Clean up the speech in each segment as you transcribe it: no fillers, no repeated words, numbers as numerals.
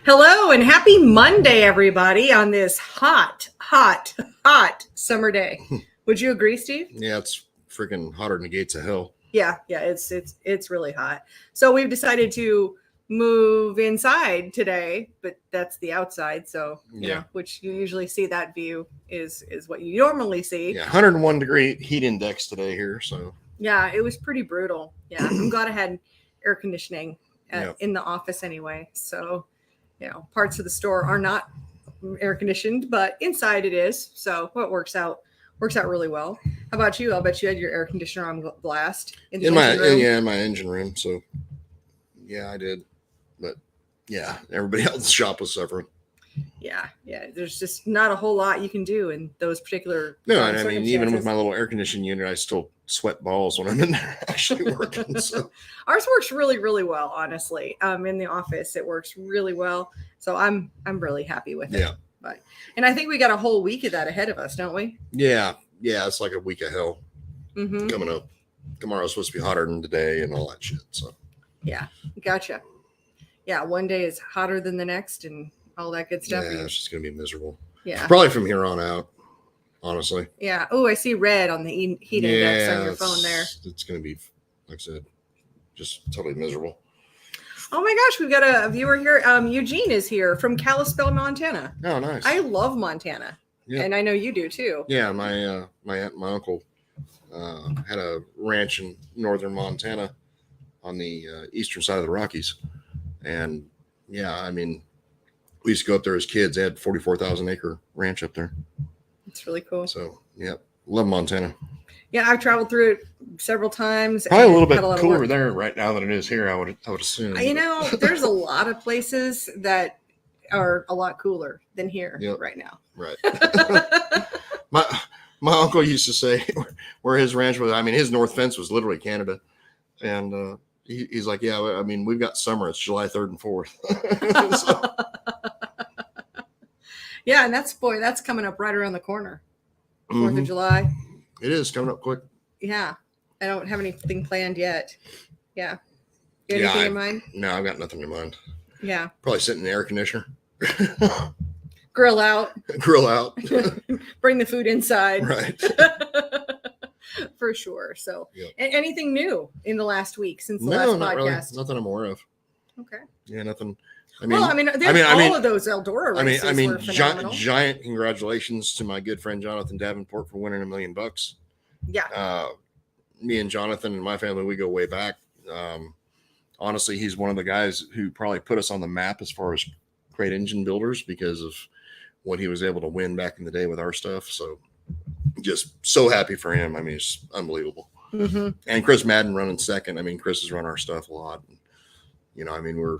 Hello and happy Monday, everybody, on this hot summer day. Would you agree, Steve? Yeah, it's freaking hotter than the gates of hell. Yeah, it's really hot. So we've decided to move inside today, but that's the outside. So you know, which you usually see that view is what you normally see. Yeah, 101 degree heat index today here. So yeah, it was pretty brutal. Yeah, I'm glad I had air conditioning in the office anyway. So you know, parts of the store are not air conditioned, but inside it is. So it works out really well. How about you? I'll bet you had your air conditioner on blast in my engine room. So yeah, I did. But yeah, everybody else in the shop was suffering. Yeah. There's just not a whole lot you can do in those particular. No, I mean, even with my little air conditioning unit, I still sweat balls when I'm in there actually working. So ours works really, really well, honestly. In the office, it works really well. So I'm really happy with it. Yeah. And I think we got a whole week of that ahead of us, don't we? Yeah. It's like a week of hell coming up. Tomorrow's supposed to be hotter than today and all that shit. So yeah, gotcha. Yeah, one day is hotter than the next and all that good stuff. Yeah, it's just gonna be miserable. Yeah, probably from here on out. Honestly. Yeah. Oh, I see red on the heat index on your phone there. It's gonna be, like I said, just totally miserable. Oh my gosh, we've got a viewer here. Eugene is here from Kalispell, Montana. Oh, nice. I love Montana. Yeah. And I know you do too. Yeah, my aunt and my uncle had a ranch in northern Montana on the eastern side of the Rockies. And yeah, I mean, we used to go up there as kids. They had 44,000 acre ranch up there. It's really cool. So yeah, love Montana. Yeah, I've traveled through it several times. Probably a little bit cooler there right now than it is here. I would assume. You know, there's a lot of places that are a lot cooler than here right now. Right. my uncle used to say where his ranch was. I mean, his north fence was literally Canada, and he's like, yeah. I mean, we've got summer. It's July 3rd and 4th. So. Yeah, and that's coming up right around the corner. 4th of July. It is coming up quick. Yeah. I don't have anything planned yet. Yeah. You have anything in mind? No, I've got nothing in mind. Yeah. Probably sit in the air conditioner. Grill out. Bring the food inside. Right. For sure. So anything new in the last week since the last podcast? Not really. Nothing I'm aware of. Okay. Yeah, nothing. All of those Eldora races were phenomenal. Giant congratulations to my good friend Jonathan Davenport for winning $1 million. Yeah. Me and Jonathan and my family, we go way back. Honestly, he's one of the guys who probably put us on the map as far as crate engine builders because of what he was able to win back in the day with our stuff. So just so happy for him. I mean, it's unbelievable. And Chris Madden running second. I mean, Chris has run our stuff a lot. You know, I mean,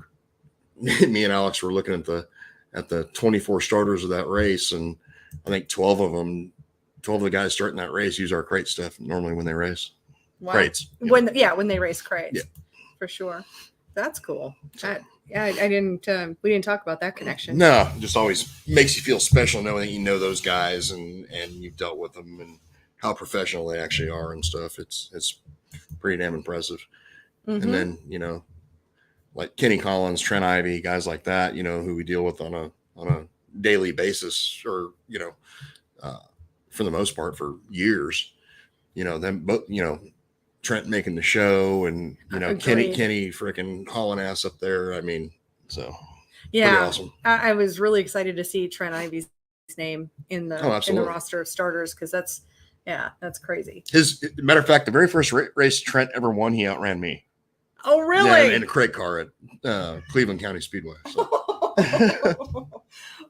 me and Alex were looking at the 24 starters of that race, and I think 12 of the guys starting that race use our crate stuff normally when they race. Wow. Crates. When they race crates. Yeah. For sure. That's cool. We didn't talk about that connection. No, just always makes you feel special knowing that you know those guys and you've dealt with them and how professional they actually are and stuff. It's pretty damn impressive. And then, you know, like Kenny Collins, Trent Ivey, guys like that, you know, who we deal with on a daily basis or, you know, for the most part for years, you know, them both, you know, Trent making the show and, you know, Kenny freaking hauling ass up there. I mean, so yeah, pretty awesome. I was really excited to see Trent Ivey's name in the roster of starters. Cause that's crazy. Matter of fact, the very first race Trent ever won, he outran me. Oh, really? Yeah, in a crate car at Cleveland County Speedway. So.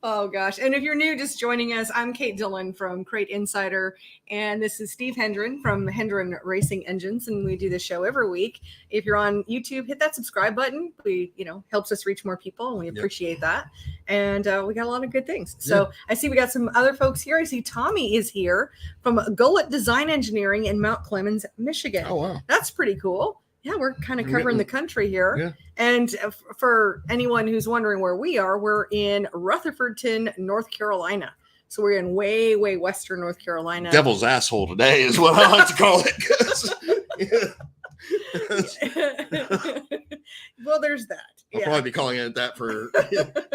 Oh, gosh. And if you're new, just joining us, I'm Kate Dillon from Crate Insider, and this is Steve Hendren from Hendren Racing Engines, and we do this show every week. If you're on YouTube, hit that subscribe button. Helps us reach more people, and we appreciate that. And we got a lot of good things. So I see we got some other folks here. I see Tommy is here from Gullet Design Engineering in Mount Clemens, Michigan. Oh, wow. That's pretty cool. Yeah, we're kind of covering the country here. Yeah. And for anyone who's wondering where we are, we're in Rutherfordton, North Carolina. So we're in way, way western North Carolina. Devil's asshole today is what I like to call it. Well, there's that. I'll Yeah. probably be calling it that for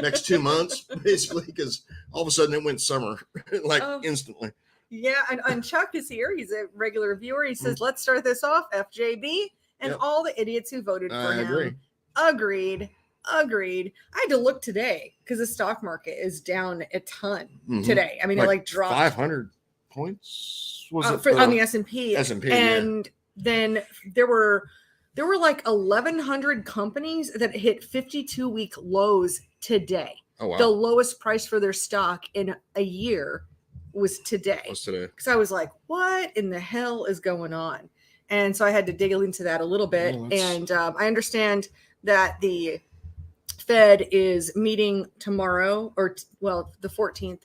next 2 months, basically, because all of a sudden it went summer, like instantly. Yeah, and Chuck is here. He's a regular viewer. He says, let's start this off, FJB, and all the idiots who voted for him. Agree. Agreed. I had to look today because the stock market is down a ton today. I mean, it dropped 500 points. Was it on the S&P? S&P, and then there were like 1,100 companies that hit 52-week lows today. Oh, wow. The lowest price for their stock in a year was today. Because I was like, what in the hell is going on? And so I had to dig into that a little bit. And I understand that the Fed is meeting tomorrow the 14th.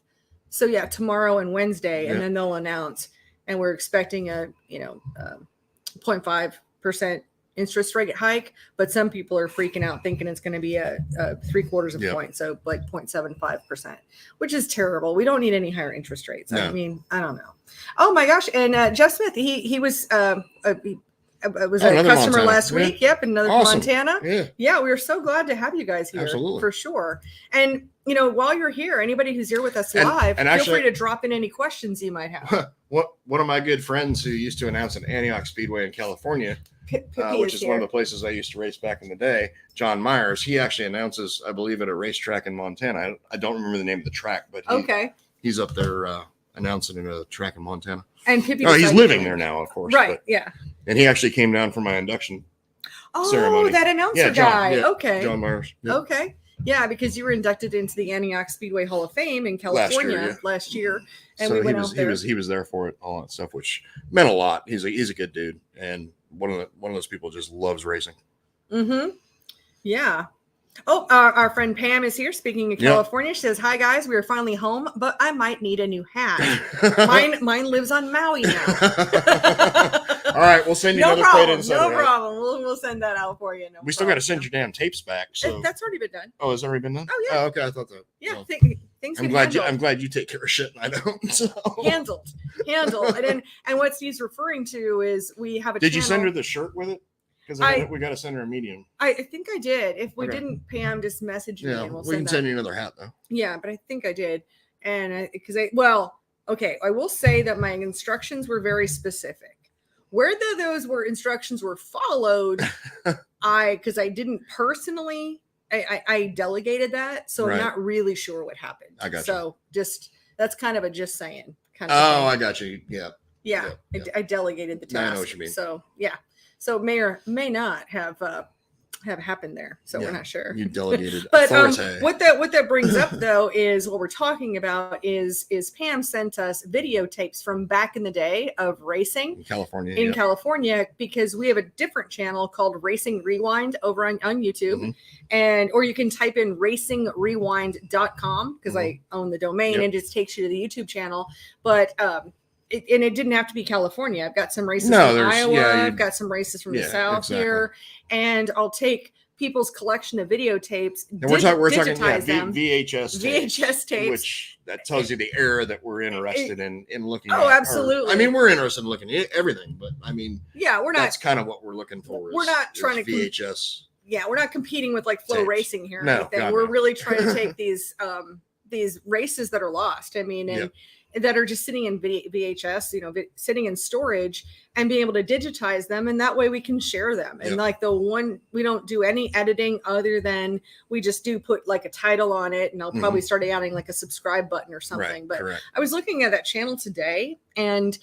So yeah, tomorrow and Wednesday, and then they'll announce, and we're expecting a 0.5% interest rate hike, but some people are freaking out thinking it's going to be a 0.75 point, so like 0.75%, which is terrible. We don't need any higher interest rates. No. I mean, I don't know. Oh my gosh! And Jeff Smith, he was a customer Montana. last week. Yep, another awesome. Montana. Yeah, we are so glad to have you guys here. Absolutely. For sure. And while you're here, anybody who's here with us live, feel free to drop in any questions you might have. One of my good friends who used to announce at Antioch Speedway in California, which is one of the places I used to race back in the day, John Myers, he actually announces, I believe, at a racetrack in Montana. I don't remember the name of the track, but he's up there announcing at a track in Montana. And Pippi he's living there now, of course. Right, yeah. And he actually came down for my induction ceremony. Oh, that announcer guy. Okay. John Myers. Yep. Okay. Yeah, because you were inducted into the Antioch Speedway Hall of Fame in California last year. And so we went out there. He was there for it, all that stuff, which meant a lot. He's a good dude, and one of those people just loves racing. Mm-hmm. Yeah. Oh, our friend Pam is here. Speaking of California, she says, "Hi guys, we are finally home, but I might need a new hat. Mine lives on Maui now." All right, we'll send you another CrateInsider. No problem. We'll send that out for you. We still got to send your damn tapes back. So that's already been done. Oh, has it already been done? Oh yeah. Oh, okay, I thought that. Yeah, well, things. I'm glad you take care of shit and I don't. So. Handled, and what Steve's referring to is we have a. Did you send her the shirt with it? Because we got to send her a medium. I think I did. If we didn't, Pam, just message me and we can send you another hat though. Yeah, but I think I did, and I will say that my instructions were very specific. Whether those instructions were followed, because I didn't personally, I delegated that, so I'm not really sure what happened. I got you. So that's kind of a just saying kind of. Oh, I got you. Yeah. Yeah. I delegated the task. I know what you mean. So yeah. So may or may not have happened there. So we're not sure. You delegated. But what that brings up though is what we're talking about is Pam sent us videotapes from back in the day of racing in California, because we have a different channel called Racing Rewind over on YouTube, or you can type in racingrewind.com because I own the domain and it just takes you to the YouTube channel. But it didn't have to be California. I've got some races from Iowa. I've got some races from the South here, and I'll take people's collection of videotapes. And we're talking VHS tapes, which that tells you the era that we're interested in looking. Oh, absolutely. I mean, we're interested in looking at everything, but I mean, we're not. That's kind of what we're looking for. We're not trying to VHS. We're not competing with like Flow tapes. Racing here. No, we're really trying to take these races that are lost. I mean, and that are just sitting in VHS, sitting in storage, and being able to digitize them. And that way we can share them. And like we don't do any editing other than we just do put like a title on it. And I'll probably start adding like a subscribe button or something. But correct. I was looking at that channel today, and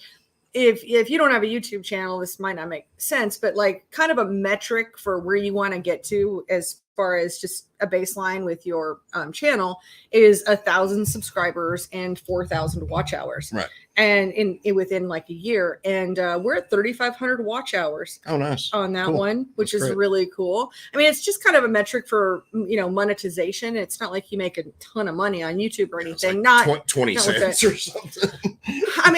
if you don't have a YouTube channel, this might not make sense, but like kind of a metric for where you want to get to as far as just a baseline with your channel is 1,000 subscribers and 4,000 watch hours. Right. And within like a year, and we're at 3,500 watch hours. Oh, nice. On that one, which is great. really cool. I mean, it's just kind of a metric for, monetization. It's not like you make a ton of money on YouTube or anything. Like not 20 cents or something. I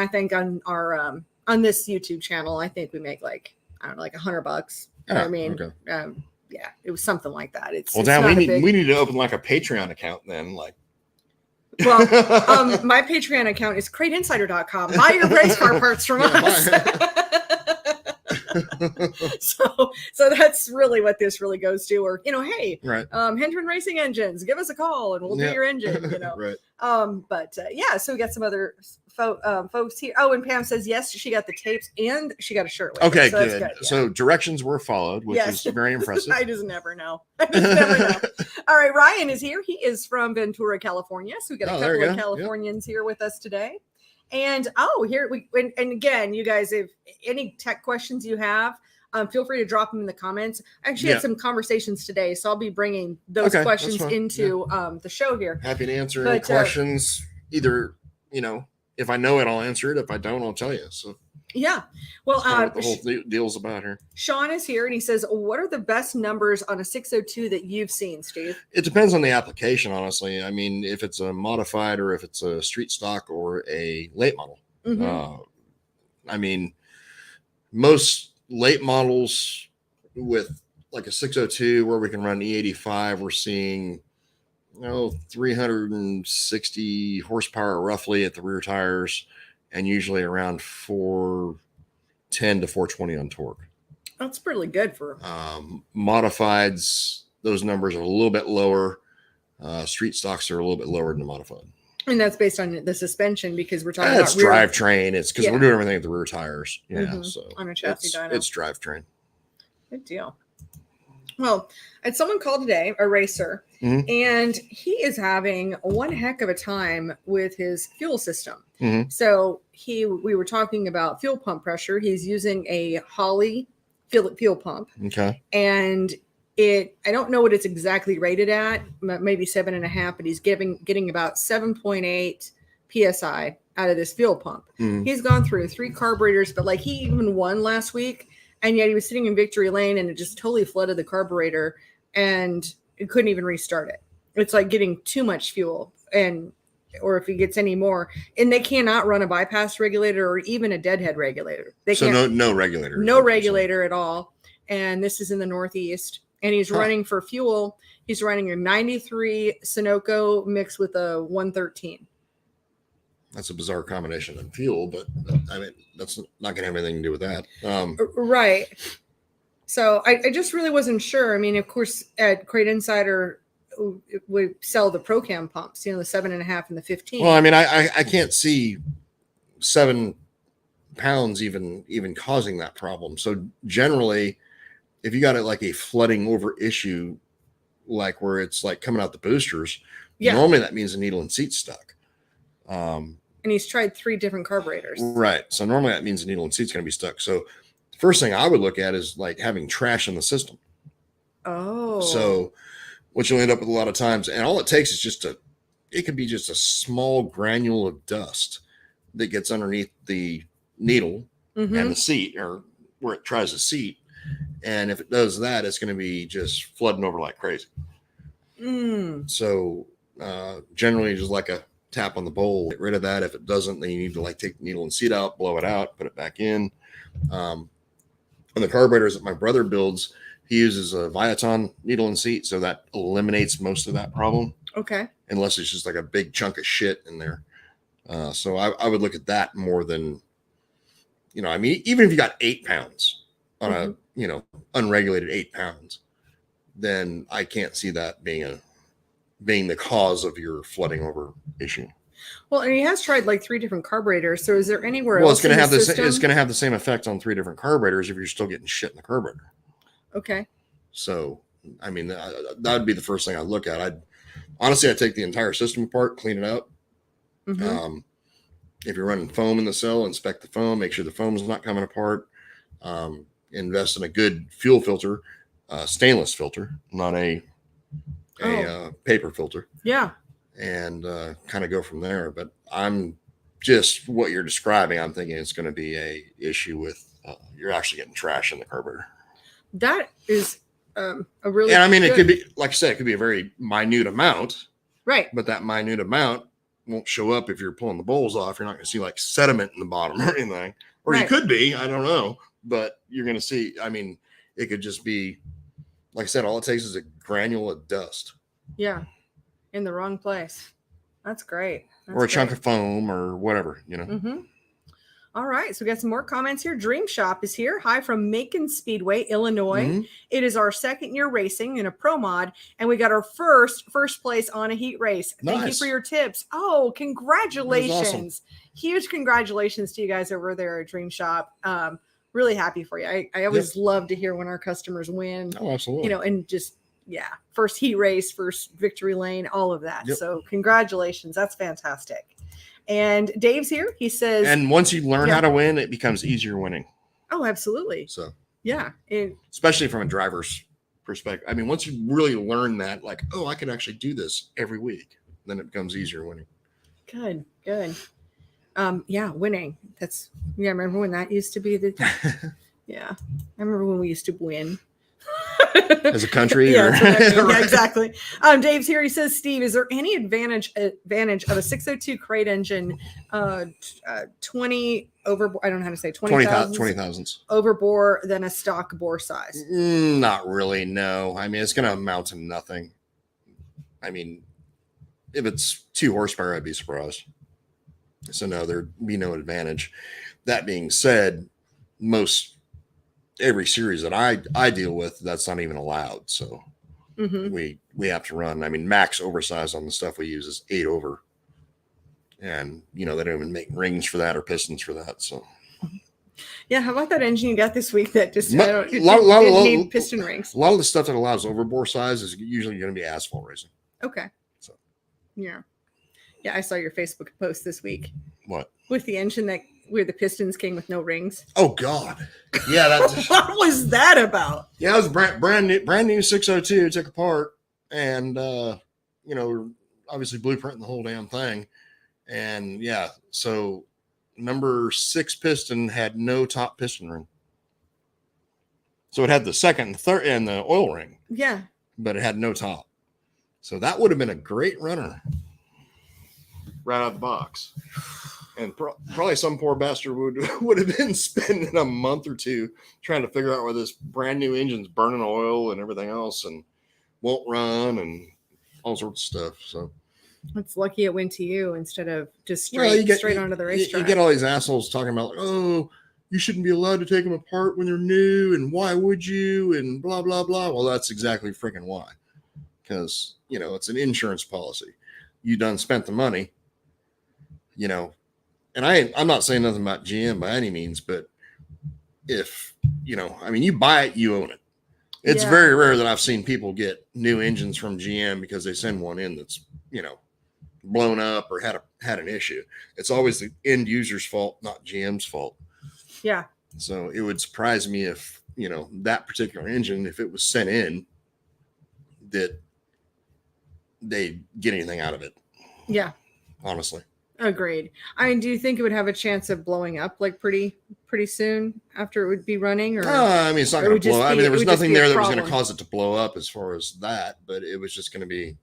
think on our, on this YouTube channel, I think we make like, I don't know, like $100. Yeah, I mean, okay. It was something like that. We need to open like a Patreon account then, like. Well, my Patreon account is CrateInsider.com. Buy your race car parts from us. So that's really what this really goes to. Or, hey, Right. Hendren Racing Engines, give us a call and we'll do your engine, Right. But so we got some other folks here. Oh, and Pam says yes, she got the tapes and she got a shirt with Okay, it, so good. that's good. So directions were followed, which is very impressive. I just never know. All right, Ryan is here. He is from Ventura, California. So we got a couple of Californians here with us today. And and again, you guys, if any tech questions you have, feel free to drop them in the comments. I actually had some conversations today, so I'll be bringing those questions into the show here. Happy to answer any questions. Either, if I know it, I'll answer it. If I don't, I'll tell you. So yeah, well, what the whole deal's about here. Sean is here, and he says, "What are the best numbers on a 602 that you've seen, Steve?" It depends on the application, honestly. I mean, if it's a modified or if it's a street stock or a late model. I mean, most late models with like a 602 where we can run E85, we're seeing 360 horsepower roughly at the rear tires, and usually around 410 to 420 on torque. That's pretty good for modifieds. Those numbers are a little bit lower. Street stocks are a little bit lower than the modified. And that's based on the suspension, because we're talking about drivetrain. It's because we're doing everything at the rear tires. Yeah, so on a chassis dyno. It's drivetrain. Good deal. Well, I had someone call today, a racer, and he is having one heck of a time with his fuel system. So we were talking about fuel pump pressure. He's using a Holley fuel pump. Okay. And I don't know what it's exactly rated at, maybe 7.5, but he's getting about 7.8 PSI out of this fuel pump. He's gone through 3 carburetors, but like he even won last week, and yet he was sitting in victory lane and it just totally flooded the carburetor and it couldn't even restart it. It's like getting too much fuel, or if he gets any more, and they cannot run a bypass regulator or even a deadhead regulator. No regulator. No regulator at all. And this is in the Northeast. And he's running for fuel. He's running a 93 Sunoco mixed with a 113. That's a bizarre combination of fuel, but I mean, that's not going to have anything to do with that. Right. So I just really wasn't sure. I mean, of course, at Crate Insider, we sell the ProCam pumps, the 7.5 and the 15. Well, I mean, I can't see 7 pounds even causing that problem. So generally, if you got it like a flooding over issue, like where it's like coming out the boosters, normally that means the needle and seat's stuck. And he's tried 3 different carburetors. Right. So normally that means the needle and seat's going to be stuck. So the first thing I would look at is like having trash in the system. Oh. So what you'll end up with a lot of times, and all it takes is it could be just a small granule of dust that gets underneath the needle and the seat, or where it tries to seat. And if it does that, it's going to be just flooding over like crazy. So generally just like a tap on the bowl, get rid of that. If it doesn't, then you need to like take the needle and seat out, blow it out, put it back in. On the carburetors that my brother builds, he uses a Viaton needle and seat, so that eliminates most of that problem. Okay. Unless it's just like a big chunk of shit in there. So I would look at that more than, I mean, even if you got 8 pounds on a, unregulated 8 pounds, then I can't see that being the cause of your flooding over issue. Well, and he has tried like 3 different carburetors. So is there anywhere else? It's going to have it's going to have the same effect on 3 different carburetors if you're still getting shit in the carburetor. Okay. So, I mean, that would be the first thing I'd look at. I'd take the entire system apart, clean it up. If you're running foam in the cell, inspect the foam, make sure the foam is not coming apart. Invest in a good fuel filter, stainless filter, not a paper filter. Yeah. And kind of go from there. But I'm just what you're describing. I'm thinking it's going to be a issue with you're actually getting trash in the carburetor. That is a really. And I mean, it could be, like I said, it could be a very minute amount. Right. But that minute amount won't show up if you're pulling the bowls off. You're not going to see like sediment in the bottom or anything. Or you could be, I don't know. But you're going to see, I mean, it could just be, like I said, all it takes is a granule of dust. Yeah. In the wrong place. That's great. Or a chunk of foam or whatever, All right, so we got some more comments here. Dream Shop is here. Hi from Macon Speedway, Illinois. Mm-hmm. It is our second year racing in a pro mod, and we got our first place on a heat race. Thank you for your tips. Oh, congratulations! Awesome. Huge congratulations to you guys over there at Dream Shop. Really happy for you. I always love to hear when our customers win. Oh, absolutely. You know, and just first heat race, first victory lane, all of that. So congratulations. That's fantastic. And Dave's here. He says, and once you learn how to win, it becomes easier winning. Oh, absolutely. So, especially from a driver's perspective. I mean, once you really learn that, like, oh, I can actually do this every week, then it becomes easier winning. Good. Winning. I remember when that used to be I remember when we used to win. As a country. Yeah, exactly. Dave's here. He says, Steve, is there any advantage of a 602 crate engine 20 overbore? I don't know how to say 20 thousandths overbore than a stock bore size? Not really, no. I mean, it's going to amount to nothing. I mean, if it's 2 horsepower, I'd be surprised. So no, there'd be no advantage. That being said, every series that I deal with, that's not even allowed. So we have to run. I mean, max oversize on the stuff we use is 8 over. And, they don't even make rings for that or pistons for that. So. Yeah. How about that engine you got this week that just didn't need piston rings? A lot of the stuff that allows overbore size is usually going to be asphalt racing. Okay. So. Yeah. Yeah. I saw your Facebook post this week. What? With the engine where the pistons came with no rings. Oh God. Yeah. What was that about? Yeah. It was brand new 602 took apart and, obviously blueprinting the whole damn thing. And so number 6 piston had no top piston ring. So it had the second and third and the oil ring. Yeah. But it had no top. So that would have been a great runner right out of the box. And probably some poor bastard would have been spending a month or 2 trying to figure out why this brand new engine's burning oil and everything else and won't run and all sorts of stuff. So it's lucky it went to you instead of just straight onto the racetrack. You get all these assholes talking about, oh, you shouldn't be allowed to take them apart when they're new, and why would you, and blah, blah, blah. Well, that's exactly freaking why. Because, it's an insurance policy. You done spent the money, and I'm not saying nothing about GM by any means, but if, you buy it, you own it. It's very rare that I've seen people get new engines from GM because they send one in that's, blown up or had an issue. It's always the end user's fault, not GM's fault. Yeah. So it would surprise me if, that particular engine, if it was sent in, that they get anything out of it. Yeah. Honestly. Agreed. I mean, do you think it would have a chance of blowing up like pretty soon after it would be running? Or it's not going to blow up. I mean, there was nothing there that was going to cause it to blow up as far as that, but it was just going to be,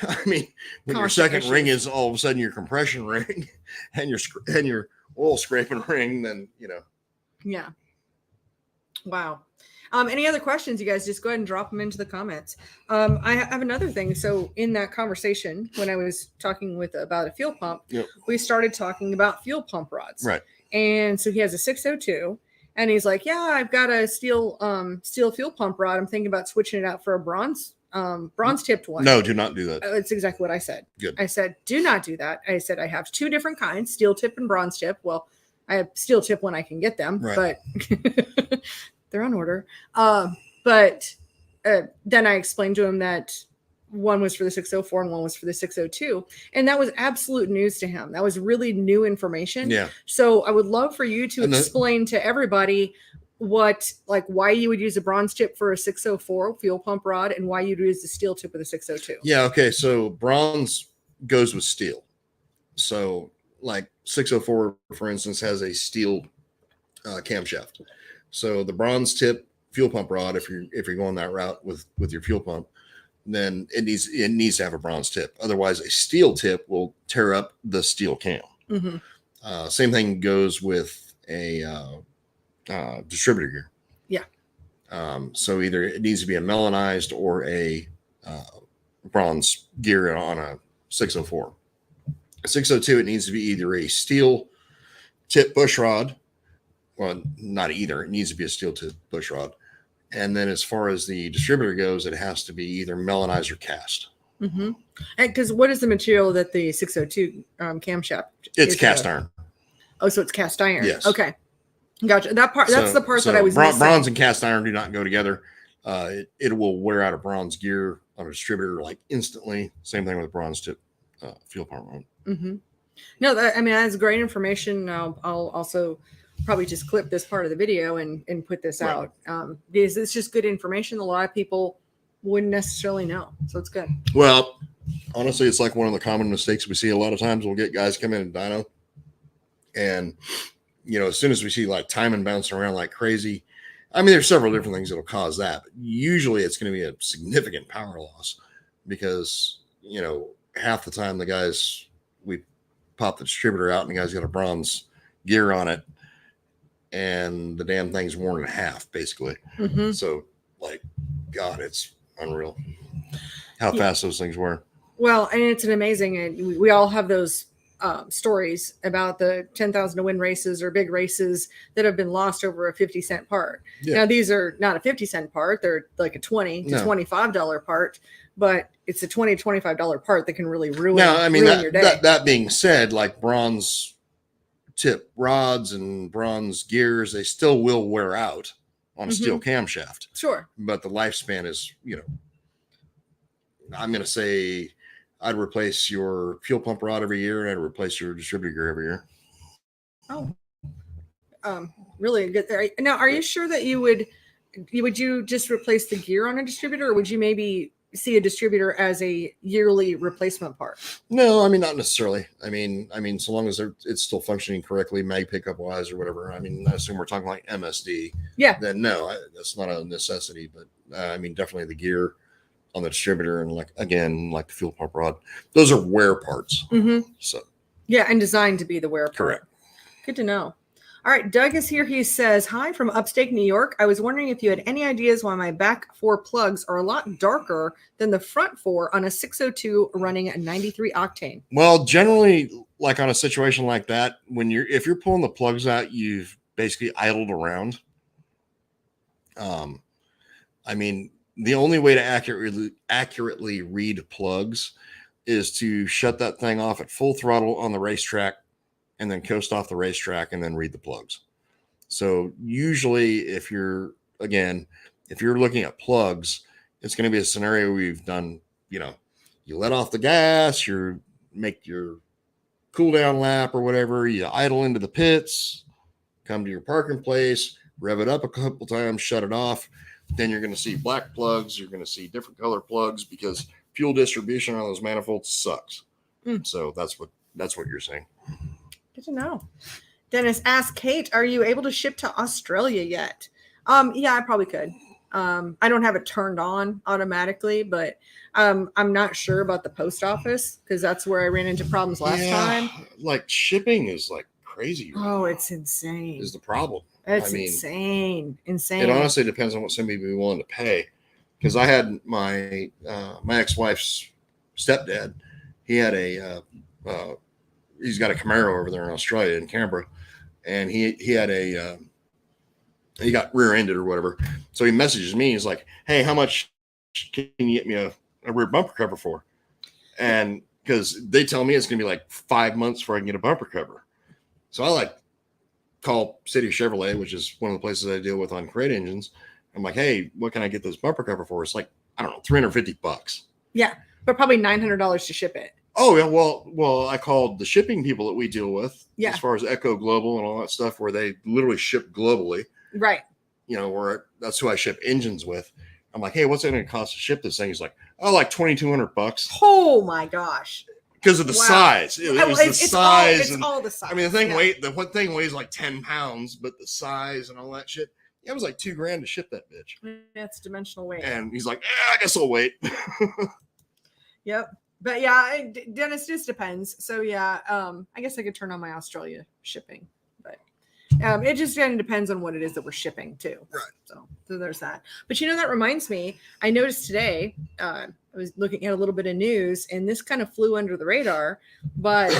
I mean, when your second ring is all of a sudden your compression ring and your oil scraping ring, then, Yeah. Wow. Any other questions, you guys? Just go ahead and drop them into the comments. I have another thing. So in that conversation, when I was talking about a fuel pump, we started talking about fuel pump rods. Right. And so he has a 602 and he's like, yeah, I've got a steel fuel pump rod. I'm thinking about switching it out for a bronze tipped one. No, do not do that. It's exactly what I said. Good. I said, do not do that. I said, I have 2 different kinds, steel tip and bronze tip. Well, I have steel tip when I can get them, but they're on order. But then I explained to him that one was for the 604 and one was for the 602. And that was absolute news to him. That was really new information. Yeah. So I would love for you to explain to everybody why you would use a bronze tip for a 604 fuel pump rod and why you'd use the steel tip with a 602. Yeah. Okay. So bronze goes with steel. So like 604, for instance, has a steel camshaft. So the bronze tip fuel pump rod, if you're going that route with your fuel pump, then it needs to have a bronze tip. Otherwise, a steel tip will tear up the steel cam. Mm-hmm. Same thing goes with a distributor gear. Yeah. So either it needs to be a melanized or a bronze gear on a 604. A 602, it needs to be either a steel tip bush rod. Well, not either. It needs to be a steel tip bush rod. And then as far as the distributor goes, it has to be either melanized or cast. Mm-hmm. Because what is the material that the 602 camshaft? It's cast iron. Oh, so it's cast iron. Yes. Okay. Gotcha. That's the part that I was missing. Bronze and cast iron do not go together. It will wear out a bronze gear on a distributor like instantly. Same thing with bronze tip fuel pump rod. Mm-hmm. No, that's great information. I'll also probably just clip this part of the video and put this out. Because it's just good information. A lot of people wouldn't necessarily know. So it's good. Well, honestly, it's like one of the common mistakes we see a lot of times. We'll get guys come in and dyno, and as soon as we see like timing bouncing around like crazy, I mean, there's several different things that'll cause that, but usually it's going to be a significant power loss because, half the time we pop the distributor out and the guy's got a bronze gear on it and the damn thing's worn in half basically. Mm-hmm. So like, God, it's unreal how fast those things wear. Well, and it's an amazing, we all have those stories about the 10,000 to win races or big races that have been lost over a 50-cent part. Yeah. Now, these are not a 50-cent part. They're like a $20 to $25 part, but it's a $20 to $25 part that can really ruin your day. That being said, like bronze tip rods and bronze gears, they still will wear out on a steel camshaft. Sure. But the lifespan is, I'm going to say I'd replace your fuel pump rod every year, and I'd replace your distributor gear every year. Oh, really good there. Now, are you sure that would you just replace the gear on a distributor, or would you maybe see a distributor as a yearly replacement part? No, I mean, not necessarily. I mean, so long as it's still functioning correctly, mag pickup wise or whatever. I mean, I assume we're talking like MSD. Yeah. Then no, that's not a necessity, but I mean, definitely the gear on the distributor and like the fuel pump rod, those are wear parts. Mm-hmm. So yeah, and designed to be the wear part. Correct. Good to know. All right, Doug is here. He says, hi from upstate New York. I was wondering if you had any ideas why my back four plugs are a lot darker than the front four on a 602 running a 93 octane. Well, generally, like on a situation like that, if you're pulling the plugs out, you've basically idled around. I mean, the only way to accurately read plugs is to shut that thing off at full throttle on the racetrack and then coast off the racetrack and then read the plugs. So usually if you're looking at plugs, it's going to be a scenario we've done, you let off the gas, you make your cool down lap or whatever, you idle into the pits, come to your parking place, rev it up a couple times, shut it off. Then you're going to see black plugs. You're going to see different color plugs because fuel distribution on those manifolds sucks. So that's what you're saying. Good to know. Dennis asked Kate, are you able to ship to Australia yet? Yeah, I probably could. I don't have it turned on automatically, but I'm not sure about the post office because that's where I ran into problems last time. Like shipping is like crazy. Right it's insane. Is the problem. It's insane. It honestly depends on what somebody would be willing to pay. Because I had my ex-wife's stepdad. He had he's got a Camaro over there in Australia in Canberra, and he got rear-ended or whatever. So he messages me. He's like, "Hey, how much can you get me a rear bumper cover for?" And because they tell me it's gonna be like 5 months before I can get a bumper cover, so I call City Chevrolet, which is one of the places I deal with on Crate engines. I'm like, hey, what can I get this bumper cover for? It's like, I don't know, $350. Yeah, but probably $900 to ship it. Oh, yeah. Well, I called the shipping people that we deal with, as far as Echo Global and all that stuff, where they literally ship globally. Right. Where that's who I ship engines with. I'm like, hey, what's it going to cost to ship this thing? He's like, oh, like $2,200. Oh my gosh. Because of the size. It was the size. It's all the size. I mean, the one thing weighs like 10 pounds, but the size and all that shit, it was like $2,000 to ship that bitch. That's dimensional weight. And he's like, I guess I'll wait. Yep. But yeah, Dennis, just depends. So yeah, I guess I could turn on my Australia shipping, but It just kind of depends on what it is that we're shipping too. Right. So there's that. But that reminds me, I noticed today, I was looking at a little bit of news and this kind of flew under the radar, but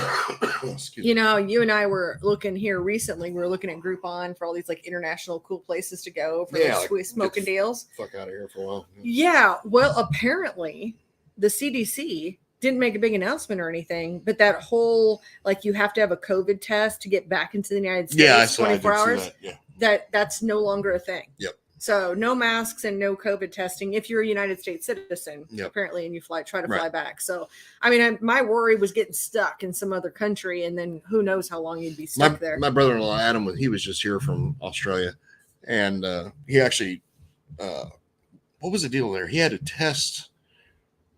you and I were looking here recently, we were looking at Groupon for all these like international cool places to go for like smoking deals. Fuck out of here for a while. Yeah. Well, apparently the CDC didn't make a big announcement or anything, but that whole, like, you have to have a COVID test to get back into the United States 24 hours. That's no longer a thing. Yep. So no masks and no COVID testing if you're a United States citizen, apparently, and you try to fly back. So, I mean, my worry was getting stuck in some other country, and then who knows how long you'd be stuck there. My brother-in-law, Adam, he was just here from Australia, and he actually, what was the deal there? He had to test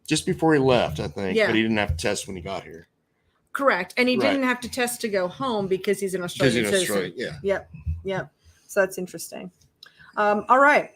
just before he left, I think, but he didn't have to test when he got here. Correct. And he didn't have to test to go home because he's an Australian citizen. Yep. So that's interesting. All right.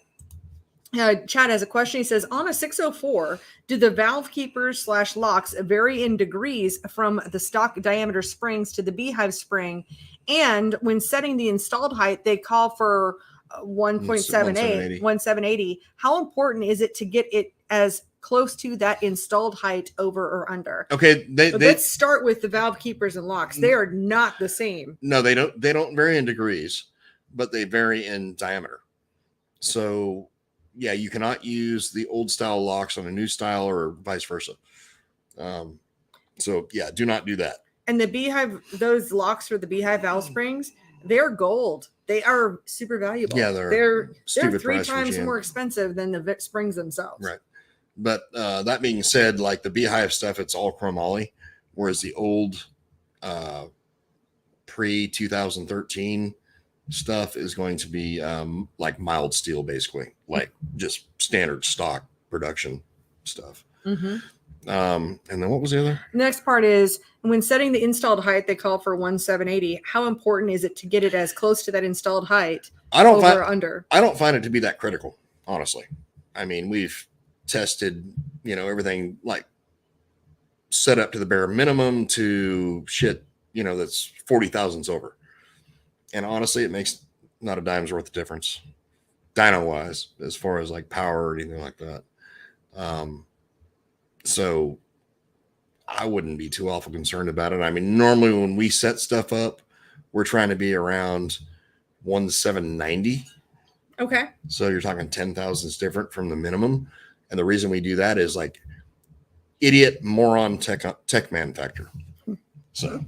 Chad has a question. He says, on a 604, do the valve keepers / locks vary in degrees from the stock diameter springs to the Beehive spring? And when setting the installed height, they call for 1.78. How important is it to get it as close to that installed height over or under? Okay, let's start with the valve keepers and locks. They are not the same. No, they don't vary in degrees, but they vary in diameter. So yeah, you cannot use the old style locks on a new style or vice versa. So yeah, do not do that. And the Beehive, those locks for the Beehive valve springs, they're gold. They are super valuable. Yeah, they're 3 times more expensive than the springs themselves. Right. But that being said, like the Beehive stuff, it's all chromoly, whereas the old pre-2013 stuff is going to be like mild steel, basically, like just standard stock production stuff. Mm-hmm. And then what was the other? Next part is, when setting the installed height, they call for 1.780. How important is it to get it as close to that installed height or under? I don't find it to be that critical, honestly. I mean, we've tested, everything like set up to the bare minimum to shit, that's 40 thousandths over. And honestly, it makes not a dime's worth of difference dyno wise, as far as like power or anything like that. So I wouldn't be too awful concerned about it. I mean, normally when we set stuff up, we're trying to be around 1.790. Okay. So you're talking 10 thousandths different from the minimum. And the reason we do that is like idiot moron tech man factor. So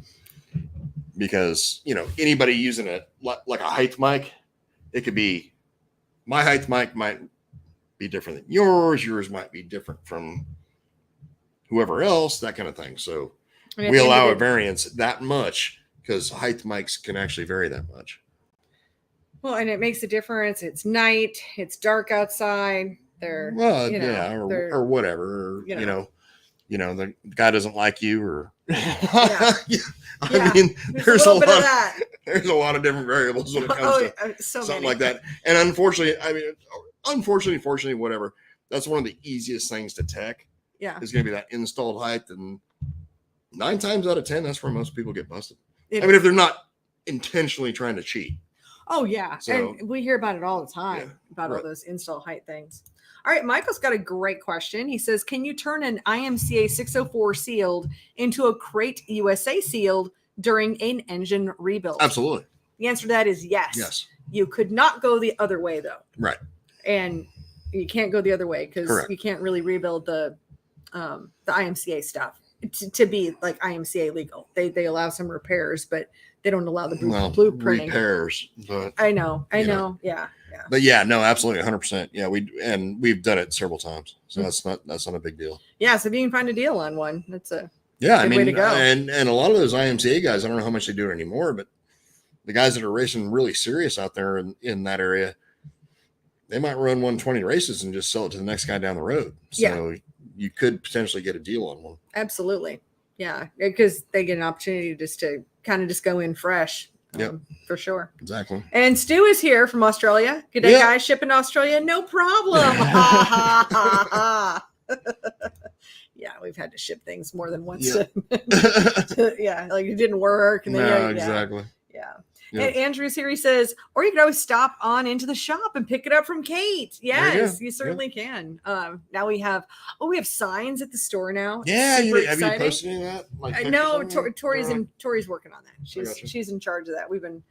because, anybody using it like a height mic, it could be, my height mic might be different than yours. Yours might be different from whoever else, that kind of thing. So we allow a variance that much because height mics can actually vary that much. Well, and it makes a difference. It's night, it's dark outside. Or whatever. The guy doesn't like you, or I mean, there's a lot of that. There's a lot of different variables when it comes to something like that. And unfortunately, fortunately, whatever. That's one of the easiest things to tech. Yeah, is going to be that installed height, and 9 times out of 10, that's where most people get busted. I mean, if they're not intentionally trying to cheat. Oh yeah, so, and we hear about it all the time all those install height things. All right, Michael's got a great question. He says, can you turn an IMCA 604 sealed into a Crate USA sealed during an engine rebuild? Absolutely. The answer to that is yes. Yes. You could not go the other way, though. Right. And you can't go the other way because you can't really rebuild the IMCA stuff to be like IMCA legal. They allow some repairs, but they don't allow the blueprinting. Repairs. But I know. Yeah. But yeah, no, absolutely, 100%. Yeah, we've done it several times, so that's not a big deal. Yeah, so if you can find a deal on one, that's a good way to go. And a lot of those IMCA guys, I don't know how much they do it anymore, but the guys that are racing really serious out there in that area, they might run 120 races and just sell it to the next guy down the road. So you could potentially get a deal on one. Absolutely, yeah, because they get an opportunity to go in fresh. For sure. Exactly. And Stu is here from Australia. Good day, guys. Shipping to Australia, no problem. Yeah, we've had to ship things more than once. Yeah, like it didn't work. And then, exactly. Yeah. Yeah. And Andrew's here. He says, or you could always stop on into the shop and pick it up from Kate. Yes, you certainly can. Now we have signs at the store now. Yeah, Super have you exciting. posted any of that? Like No, pictures of it? Tori's working on that. She's in charge of that. We've been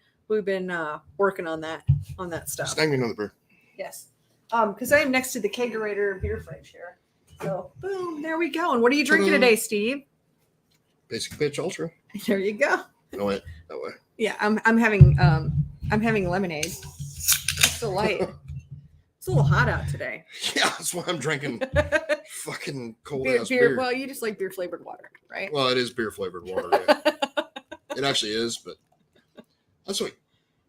working on that stuff. Snag me another beer. Yes. Because I am next to the kegerator beer fridge here. So boom, there we go. And what are you drinking today, Steve? Basic Pitch Ultra. There you go. No, wait, that way. Yeah, I'm having lemonade. It's still light. It's a little hot out today. Yeah, that's why I'm drinking fucking cold beer. ass beer. Well, you just like beer flavored water, right? Well, it is beer flavored water. Yeah. It actually is, but that's what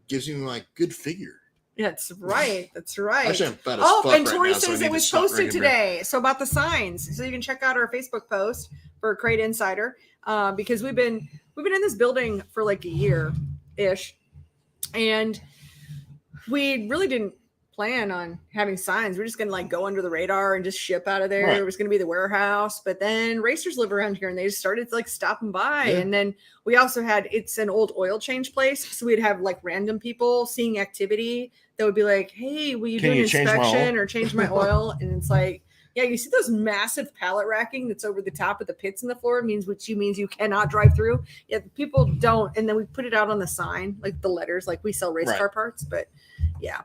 gives you my good figure. That's right. That's right. Actually, I'm fat as Oh, fuck and right Tori now, so I says need it to was stop posted drinking beer. today. So about the signs. So you can check out our Facebook post for Crate Insider because we've been in this building for like a year ish, and we really didn't plan on having signs. We're just gonna like go under the radar and just ship out of there. Right. It was gonna be the warehouse, but then racers live around here and they just started like stopping by. Yeah. And then we also it's an old oil change place, so we'd have like random people seeing activity that would be like, hey, will you do an inspection or change my oil? And it's like, yeah, you see those massive pallet racking that's over the top of the pits in the floor means you cannot drive through. Yeah, people don't. And then we put it out on the sign, like the letters, like we sell race car parts. But yeah,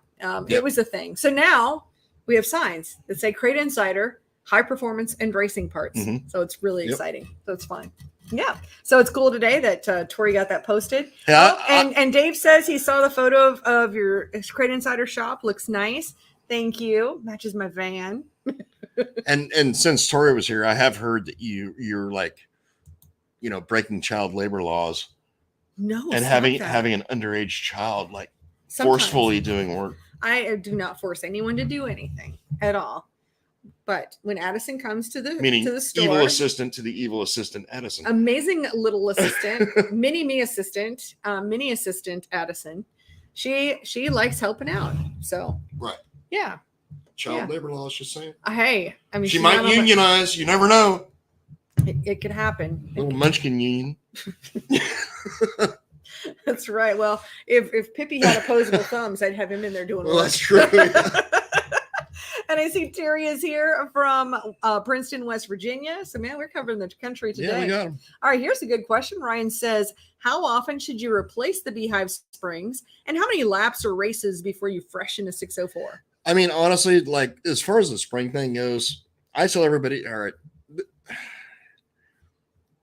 it was a thing. So now we have signs that say Crate Insider, high performance and racing parts. Mm-hmm. So it's really exciting. So it's fun. Yeah. So it's cool today that Tori got that posted. Yeah, and Dave says he saw the photo of your Crate Insider shop. Looks nice. Thank you. Matches my van. And since Tori was here, I have heard that you're like, breaking child labor laws. No. And having an underage child like forcefully doing work. I do not force anyone to do anything at all. But when Addison comes to the store, evil assistant to the evil assistant Addison, amazing little assistant, mini assistant Addison, she likes helping out. So right, yeah, child labor laws. Just saying. Hey, I mean, she might unionize. You never know. It could happen. Little Munchkin union. That's right. Well, if Pippi had opposable thumbs, I'd have him in there doing. Well, that's true. And I see Terry is here from Princeton, West Virginia. So, man, we're covering the country today. Yeah, we got him. All right, here's a good question. Ryan says, how often should you replace the Beehive springs? And how many laps or races before you freshen a 604? I mean, honestly, like as far as the spring thing goes, I tell everybody, all right,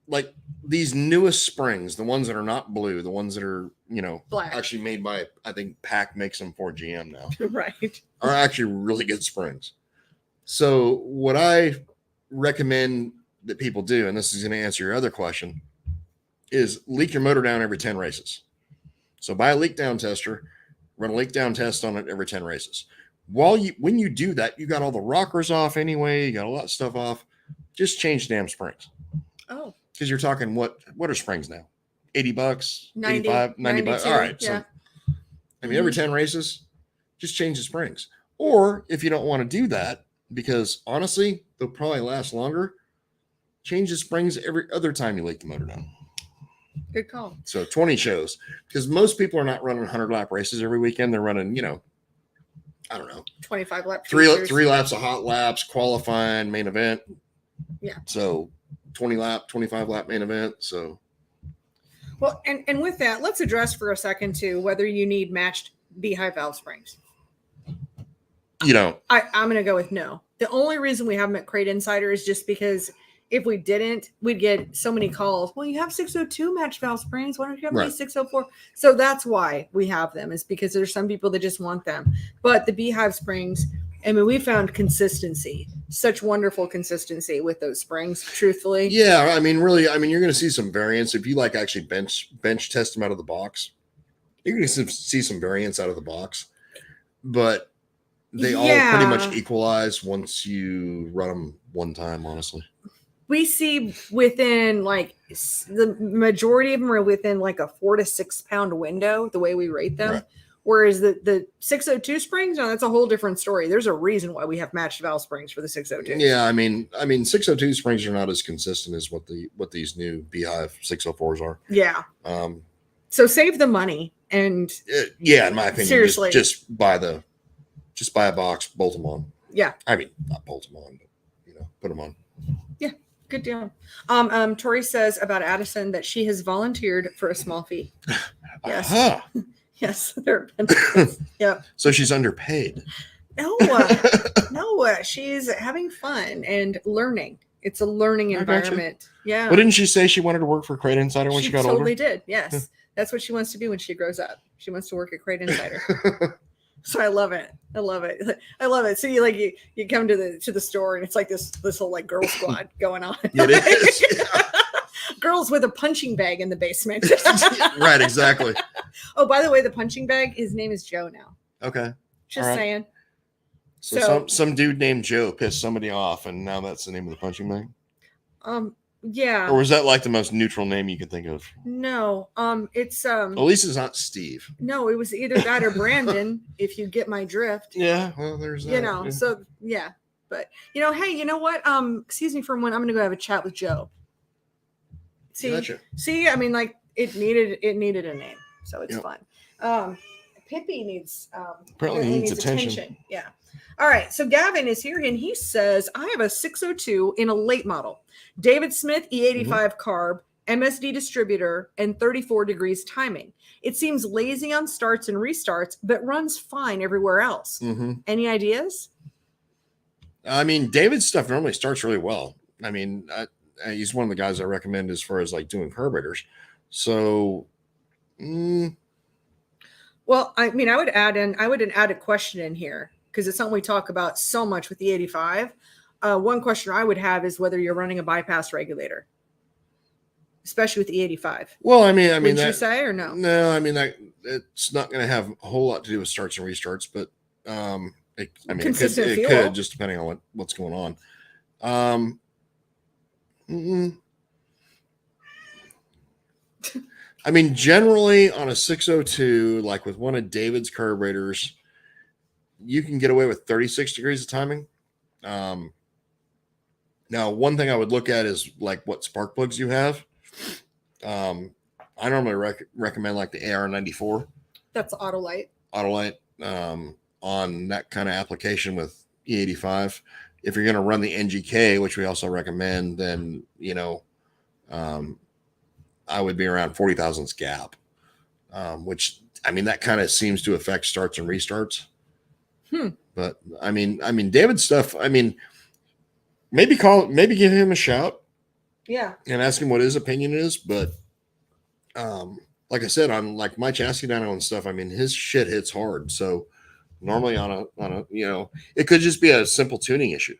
like these newest springs, the ones that are not blue, the ones that are, black, actually made by, I think PAC makes them for GM now. Right. Are actually really good springs. So what I recommend that people do, and this is going to answer your other question, is leak your motor down every 10 races. So buy a leak down tester, run a leak down test on it every 10 races. When you do that, you got all the rockers off anyway, you got a lot of stuff off. Just change the damn springs. Oh. Because you're talking what are springs now? $80, 90, 85, 90 bucks. All right. Yeah. So I mean, every 10 races, just change the springs. Or if you don't want to do that, because honestly, they'll probably last longer, change the springs every other time you leak the motor down. Good call. So 20 shows, because most people are not running 100 lap races every weekend. They're running, I don't know, 25 laps. Three laps of hot laps, qualifying, main event. Yeah. So 25 lap main event. So. Well, and with that, let's address for a second too whether you need matched Beehive valve springs. I'm going to go with no. The only reason we have them at Crate Insider is just because if we didn't, we'd get so many calls. Well, you have 602 matched valve springs. Why don't you have any 604? So that's why we have them, is because there's some people that just want them. But the Beehive springs, I mean, we found consistency, such wonderful consistency with those springs, truthfully. Yeah, I mean, really, you're going to see some variance. If you like actually bench test them out of the box, you're going to see some variance out of the box. But they all pretty much equalize once you run them one time, honestly. We see within the majority of them are within like a 4 to 6 pound window, the way we rate them. Right. Whereas the 602 springs, that's a whole different story. There's a reason why we have matched valve springs for the 602. Yeah, I mean 602 springs are not as consistent as what these new Beehive 604s are. Yeah. So save the money And yeah, in my opinion, seriously, just buy a box, bolt them on. Yeah. I mean, not bolt them on, but put them on. Yeah, good deal. Tori says about Addison that she has volunteered for a small fee. Yes. Uh-huh. Yes, there are benefits. Yep. So she's underpaid. No, she's having fun and learning. It's a learning environment. Yeah. Well, didn't she say she wanted to work for Crate Insider when she got older? She totally did. Yes. That's what she wants to be when she grows up. She wants to work at Crate Insider. So I love it. I love it. So you come to the store and it's like this whole like girl squad going on. It is. Yeah. Girls with a punching bag in the basement. Right, exactly. Oh, by the way, the punching bag, his name is Joe now. Okay. Just saying. So some dude named Joe pissed somebody off, and now that's the name of the punching bag? Yeah. Or was that like the most neutral name you could think of? No. It's at least it's not Steve. No, it was either that or Brandon, if you get my drift. Yeah, well, there's that. Yeah. So yeah. But hey, you know what? Excuse me for a moment. I'm gonna go have a chat with Joe. See, I mean, like it needed a name, so it's fun. Pippi needs apparently needs attention. Yeah. All right. So Gavin is here and he says, I have a 602 in a late model, David Smith E85 carb, MSD distributor, and 34 degrees timing. It seems lazy on starts and restarts, but runs fine everywhere else. Mm-hmm. Any ideas? I mean, David's stuff normally starts really well. I mean, he's one of the guys I recommend as far as like doing carburetors. So, well, I mean, I would add a question in here because it's something we talk about so much with the 85. One question I would have is whether you're running a bypass regulator, especially with the 85. Well, I mean, would you say or no? No, I mean that it's not going to have a whole lot to do with starts and restarts, but it could just depending on what's going on. I mean, generally on a 602, like with one of David's carburetors, you can get away with 36 degrees of timing. Now, one thing I would look at is like what spark plugs you have. I normally recommend like the AR94. That's Autolite. On that kind of application with E85. If you're going to run the NGK, which we also recommend, then, I would be around 40 thousandths gap, which, I mean, that kind of seems to affect starts and restarts. But I mean, David's stuff, I mean, maybe give him a shout. Yeah. And ask him what his opinion is. But like I said, on like my chassis dyno and stuff, I mean, his shit hits hard. So normally on a, it could just be a simple tuning issue.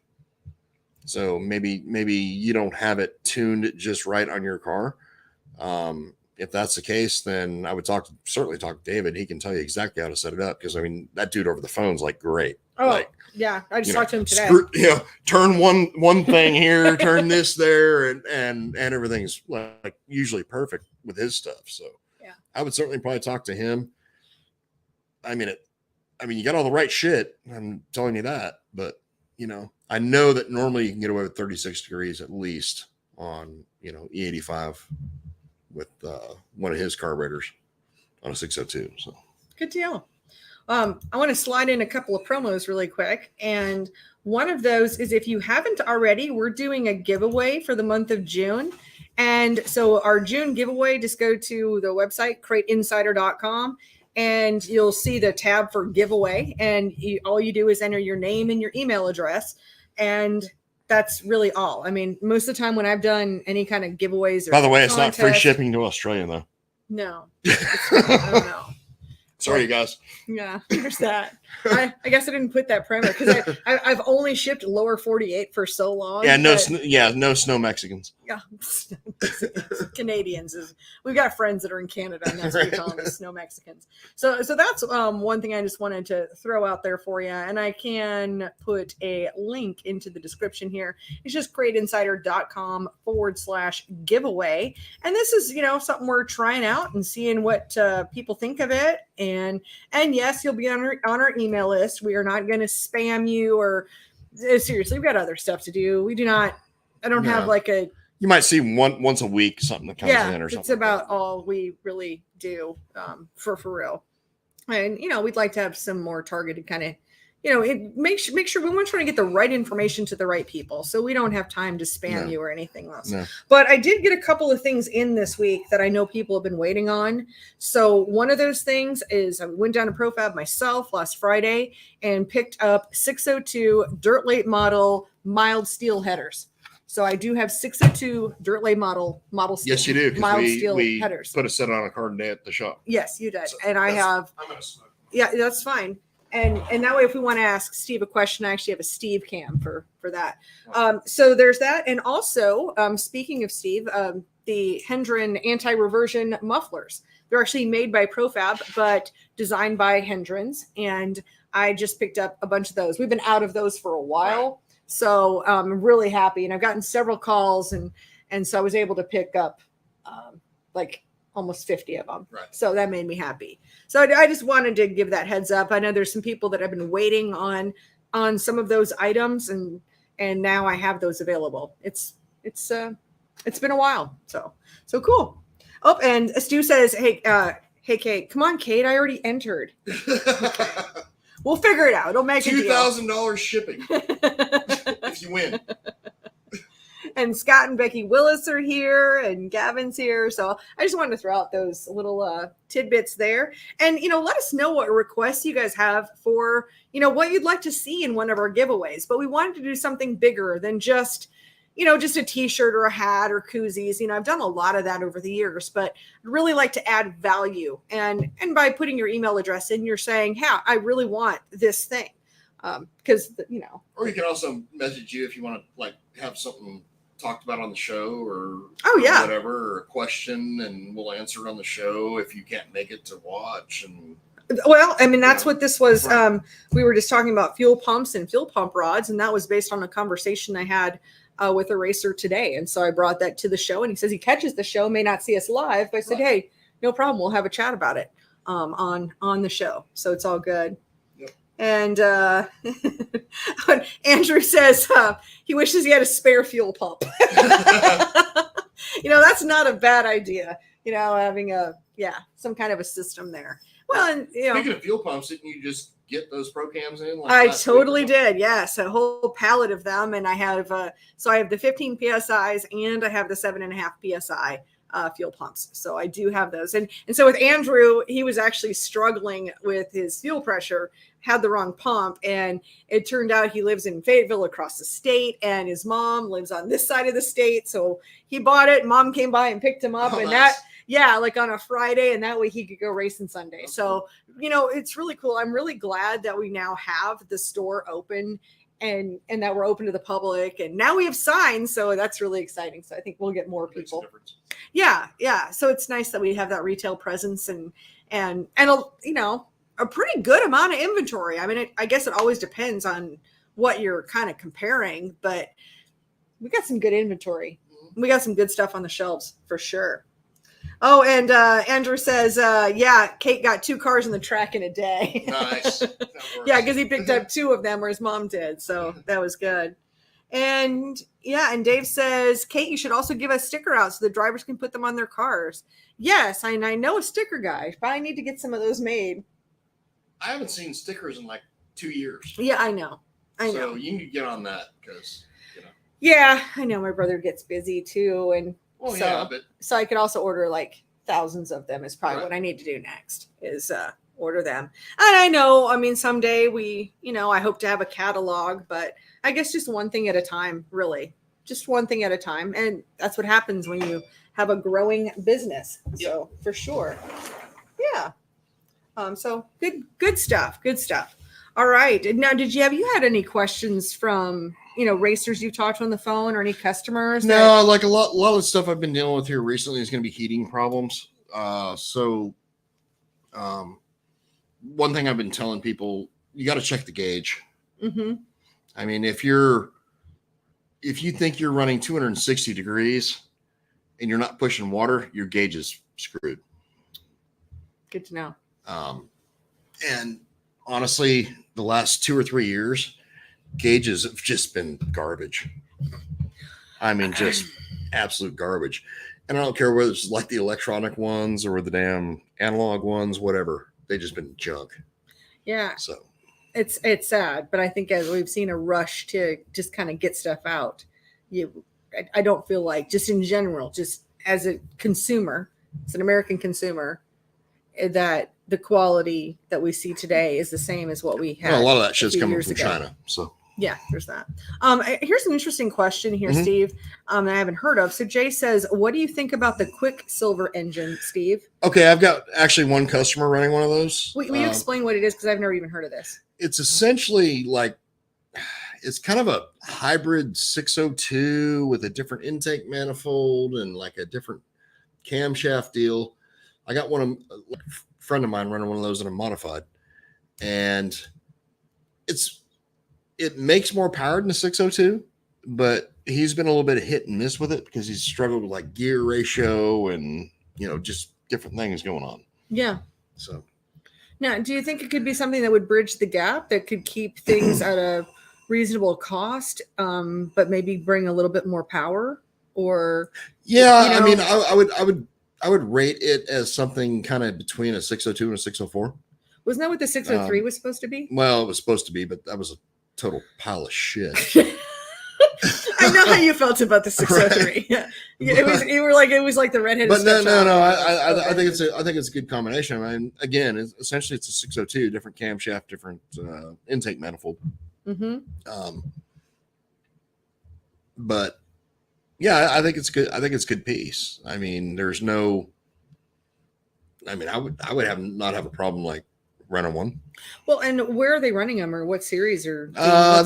So maybe you don't have it tuned just right on your car. If that's the case, then I would certainly talk to David. He can tell you exactly how to set it up. Cause I mean, that dude over the phone's like, great. Oh, like, yeah. I just talked to him today. Turn one thing here, turn this there, and everything's like usually perfect with his stuff. So yeah, I would certainly probably talk to him. I mean, you got all the right shit. I'm telling you that, but I know that normally you can get away with 36 degrees at least on, E85 with one of his carburetors on a 602. So good deal. I want to slide in a couple of promos really quick. And one of those is, if you haven't already, we're doing a giveaway for the month of June. And so our June giveaway, just go to the website, CrateInsider.com, and you'll see the tab for giveaway. And all you do is enter your name and your email address. And that's really all. I mean, most of the time when I've done any kind of giveaways or by the way, it's not free shipping to Australia, though. No. I don't know. Sorry, you guys. Yeah, there's that. I guess I didn't put that promo because I've only shipped lower 48 for so long. Yeah, no snow Mexicans. Yeah, Canadians we've got friends that are in Canada, and that's what we call them, is snow Mexicans. So that's one thing I just wanted to throw out there for you, and I can put a link into the description here. It's just CrateInsider.com /giveaway, and this is something we're trying out and seeing what people think of it. And yes, you'll be on our email list. We are not going to spam you or seriously, we've got other stuff to do. I don't have like a, you might see once a week something that comes in or something. It's about all we really do for real. And, we'd like to have some more targeted kind of, make sure we want to try to get the right information to the right people. So we don't have time to spam you or anything else. No. But I did get a couple of things in this week that I know people have been waiting on. So one of those things is I went down to ProFab myself last Friday and picked up 602 dirt late model mild steel headers. So I do have 602 dirt late model steel. Yes, you do. Mild steel headers. Put a set on a card today at the shop. Yes, you did. So and I'm going to smoke. Yeah, that's fine. And that way, if we want to ask Steve a question, I actually have a Steve cam for that. So there's that. And also, speaking of Steve, the Hendren anti-reversion mufflers. They're actually made by ProFab, but designed by Hendrens. And I just picked up a bunch of those. We've been out of those for a while. So I'm really happy. And I've gotten several calls. And so I was able to pick up like almost 50 of them. Right. So that made me happy. So I just wanted to give that heads up. I know there's some people that have been waiting on some of those items, and now I have those available. It's been a while. So cool. Oh, and Stu says, hey Kate, come on, Kate, I already entered. Okay. We'll figure it out. It'll make $2,000 shipping if you win. And Scott and Becky Willis are here, and Gavin's here. So I just wanted to throw out those little tidbits there. And, let us know what requests you guys have for, what you'd like to see in one of our giveaways. But we wanted to do something bigger than just a t-shirt or a hat or koozies. I've done a lot of that over the years, but I'd really like to add value. And by putting your email address in, you're saying, hey, I really want this thing. Because, Or you can also message you if you want to, have something talked about on the show or whatever, or a question, and we'll answer it on the show if you can't make it to watch. And well, I mean, that's what this was. Right. We were just talking about fuel pumps and fuel pump rods, and that was based on a conversation I had with a racer today. And so I brought that to the show, and he says he catches the show, may not see us live, but I said, hey, no problem, we'll have a chat about it on the show. So it's all good. And Andrew says he wishes he had a spare fuel pump. That's not a bad idea. Having some kind of a system there. Well, and speaking of fuel pumps, didn't you just get those ProCams in? I totally did. Yes, a whole pallet of them, and I have I have the 15 psi's and I have the 7.5 psi. Fuel pumps. So I do have those. And so with Andrew, he was actually struggling with his fuel pressure, had the wrong pump. And it turned out he lives in Fayetteville across the state, and his mom lives on this side of the state. So he bought it. Mom came by and picked him up. And nice. Like on a Friday, and that way he could go racing Sunday. Okay. So, it's really cool. I'm really glad that we now have the store open and that we're open to the public, and now we have signs. So that's really exciting. So I think we'll get more people. Yeah. So it's nice that we have that retail presence and a pretty good amount of inventory. I mean, I guess it always depends on what you're kind of comparing, but we got some good inventory. We got some good stuff on the shelves for sure. Oh, and Andrew says, Kate got 2 cars in the track in a day. Nice. Yeah, because he picked up 2 of them where his mom did. So that was good. And Dave says, Kate, you should also give us sticker out so the drivers can put them on their cars. Yes, I know a sticker guy. Probably need to get some of those made. I haven't seen stickers in 2 years. Yeah, I know. So you need to get on that because, Yeah, I know my brother gets busy too. And so I could also order thousands of them is probably what I need to do next is order them. And I know, someday I hope to have a catalog, but I guess just one thing at a time, really. Just one thing at a time. And that's what happens when you have a growing business. Yep. So for sure. Yeah. So good stuff. Good stuff. All right. Now, have you had any questions from, racers you've talked to on the phone or any customers? No, a lot of the stuff I've been dealing with here recently is going to be heating problems. One thing I've been telling people, you got to check the gauge. Mm-hmm. I mean, if you think you're running 260 degrees and you're not pushing water, your gauge is screwed. Good to know. And honestly, the last 2 or 3 years, gauges have just been garbage. I mean, just absolute garbage. And I don't care whether it's like the electronic ones or the damn analog ones, whatever. They just been junk. Yeah. So it's sad, but I think as we've seen a rush to just kind of get stuff out, I don't feel like, just in general, just as a consumer, as an American consumer, that the quality that we see today is the same as what we had. a lot of that shit's few coming years from ago. China. So Yeah, there's that. Here's an interesting question here, Mhm. Steve, that I haven't heard of. So Jay says, what do you think about the Quicksilver engine, Steve? okay, I've got actually one customer running one of those. Will you explain what it is? Because I've never even heard of this. It's essentially like, it's kind of a hybrid 602 with a different intake manifold and like a different camshaft deal. I got one of a friend of mine running one of those in a modified, and it makes more power than a 602, but he's been a little bit of hit and miss with it because he's struggled with like gear ratio and just different things going on. Yeah. So now, do you think it could be something that would bridge the gap, that could keep things at a reasonable cost, but maybe bring a little bit more power? Or yeah, I mean, I would rate it as something kind of between a 602 and a 604. Wasn't that what the 603 was supposed to be? Well, it was supposed to be, but that was a total pile of shit. I know how you felt about the 603. Right. Yeah, it was like the redheaded. But no. I think it's a good combination. I mean, again, essentially it's a 602, different camshaft, different intake manifold. Mm-hmm. But yeah, I think it's good. I think it's good piece. I mean, I would not have a problem like running one. Well, and where are they running them, or what series? Or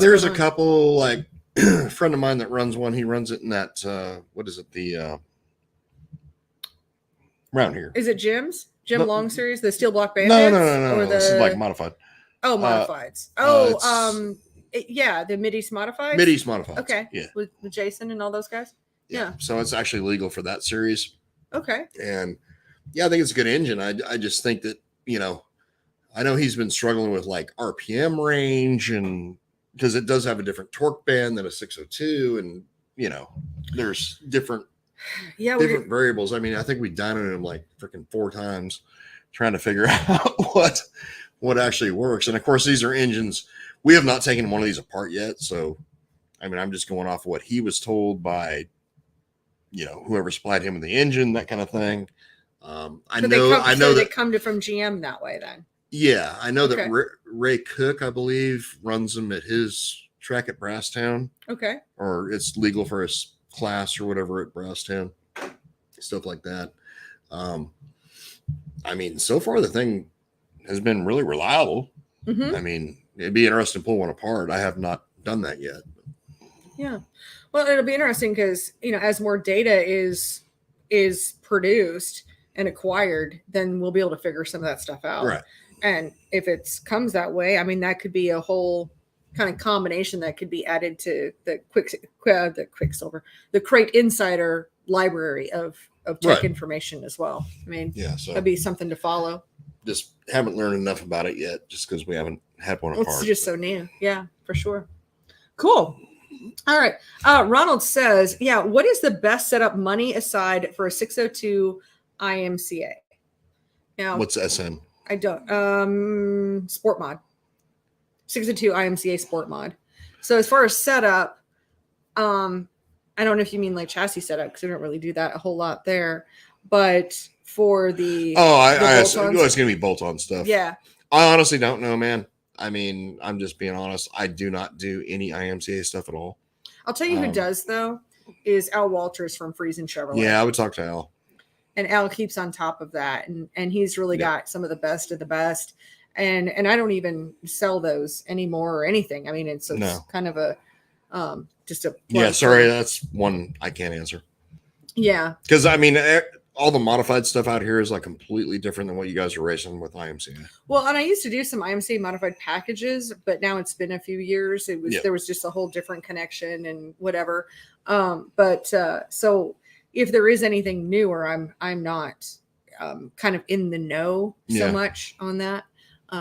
there's a couple, like a friend of mine that runs one. He runs it in that what is it, the around here? Is it Jim Long series, the steel block No. bandits? Or This is like modified. Oh, modifieds. Yeah, the Mideast modifieds. Mideast modifieds. Okay. Yeah. With Jason and all those guys. Yeah. So it's actually legal for that series. Okay. And yeah, I think it's a good engine. I just think that, I know he's been struggling with like RPM range, and because it does have a different torque band than a 602, and there's different variables. I mean, I think we dynoed him like freaking 4 times trying to figure out what actually works. And of course, these are engines. We have not taken one of these apart yet, so I mean, I'm just going off of what he was told by whoever supplied him with the engine, that kind of thing. I know they come from GM that way then. Yeah, I know that Ray Cook, I believe, runs them at his track at Brasstown. Okay. Or it's legal for his class or whatever at Brasstown, stuff like that. I mean, so far the thing has been really reliable. Mm-hmm. I mean, it'd be interesting to pull one apart. I have not done that yet. Yeah. Well, it'll be interesting because, as more data is produced and acquired, then we'll be able to figure some of that stuff out. Right. And if it comes that way, I mean, that could be a whole kind of combination that could be added to the Quicksilver, the Crate Insider library of tech information as well. I mean, so that'd be something to follow. Just haven't learned enough about it yet, just because we haven't had one apart. It's just so new. Yeah, for sure. Cool. All right. Ronald says, what is the best setup money aside for a 602 IMCA? Now, what's SM? I don't. Sport mod. 602 IMCA sport mod. So as far as setup, I don't know if you mean like chassis setup, because we don't really do that a whole lot there. But for the it's going to be bolt-on stuff. Yeah. I honestly don't know, man. I mean, I'm just being honest. I do not do any IMCA stuff at all. I'll tell you who does, though, is Al Walters from Friesen Chevrolet. Yeah, I would talk to Al. And Al keeps on top of that. And he's really got some of the best of the best. And I don't even sell those anymore or anything. I mean, it's kind of a just a sorry, that's one I can't answer. Yeah. Because, I mean, all the modified stuff out here is like completely different than what you guys are racing with IMCA. Well, and I used to do some IMCA modified packages, but now it's been a few years. There was just a whole different connection and whatever. So if there is anything newer, I'm not kind of in the know so much on that.